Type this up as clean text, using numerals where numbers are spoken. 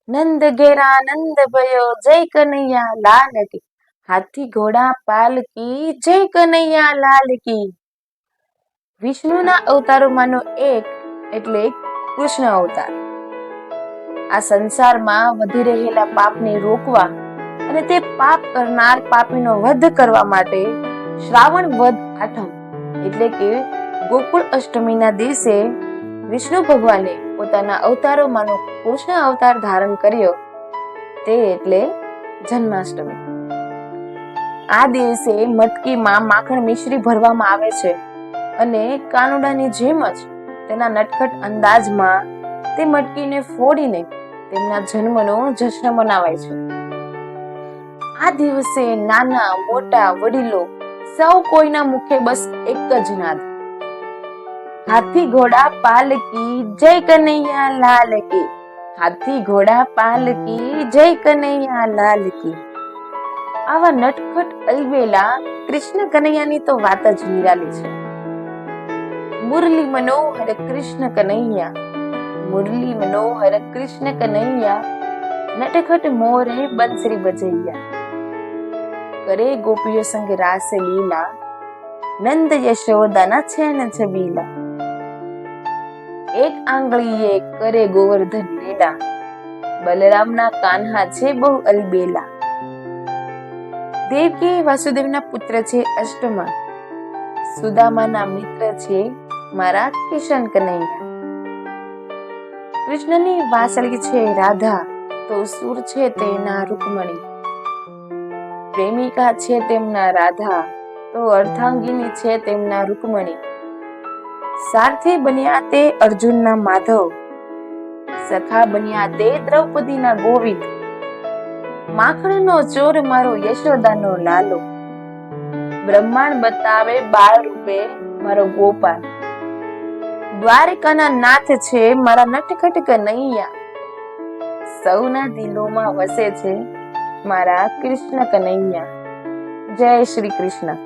નંદ ઘેરા નંદ ભયો જય કનૈયા લાલ કી, હાથી ઘોડા પાલકી જય કનૈયા લાલ કી. વિષ્ણુના અવતારોમાંનો એક એટલે કૃષ્ણ અવતાર. આ સંસારમાં વધી રહેલા પાપને રોકવા અને તે પાપ કરનાર પાપીનો વધ કરવા માટે શ્રાવણ વદ આઠમ એટલે કે ગોકુળ અષ્ટમીના દિવસે વિષ્ણુ ભગવાને પોતાના અવતારોમાંનો કૃષ્ણ અવતાર ધારણ કર્યો, તે એટલે જન્માષ્ટમી. આ દિવસે મટકીમાં માખણ મિશ્રી ભરવામાં આવે છે અને કાનુડાની જેમ જ તેના નટખટ અંદાજમાં તે મટકીને ફોડીને તેમના જન્મનો જશ્ન મનાવાય છે. આ દિવસે નાના મોટા વડીલો સૌ કોઈના મુખે બસ એક જ નાદ, હાથી ઘોડા પાલકી જય કનૈયા લાલ કી, હાથી ઘોડા પાલકી જય કનૈયા લાલ કી. આવા નટખટ અલબેલા કૃષ્ણ કનૈયાની તો વાત જ નિરાલી છે. મુરલી મનોહર કૃષ્ણ કનૈયા, મુરલી મનોહર કૃષ્ણ કનૈયા, નટખટ મોરે બંસરી બજૈયા. કરે ગોપીઓ સંગ રાસ લીલા, નંદ યશોદાના છેન છબીલા. એક આંગળીએ કરે ગોવર્ધન લીલા, બલરામના કાન્હા છે બહુ અલબેલા. દેવકી વાસુદેવના પુત્ર છે અષ્ટમા, સુદામાના મિત્ર છે મારા કિશન કનૈયા. કૃષ્ણની વાસળી છે રાધા, તો સુર છે તેના રૂકમણી. પ્રેમિકા છે તેમના રાધા, તો અર્ધાંગિની છે તેમના રૂકમણી. સારથી બન્યા તે અર્જુનના માધવ, સખા બન્યા તે દ્રૌપદીના ગોવિંદ. માખણનો ચોર મારો યશોદાનો લાલો, બ્રહ્માંડ બતાવે બાળ રૂપે મારો ગોપાલ. દ્વારકાના નાથ છે મારા નટખટ કનૈયા, સૌના દિલોમાં વસે છે મારા કૃષ્ણ કનૈયા. જય શ્રી કૃષ્ણ.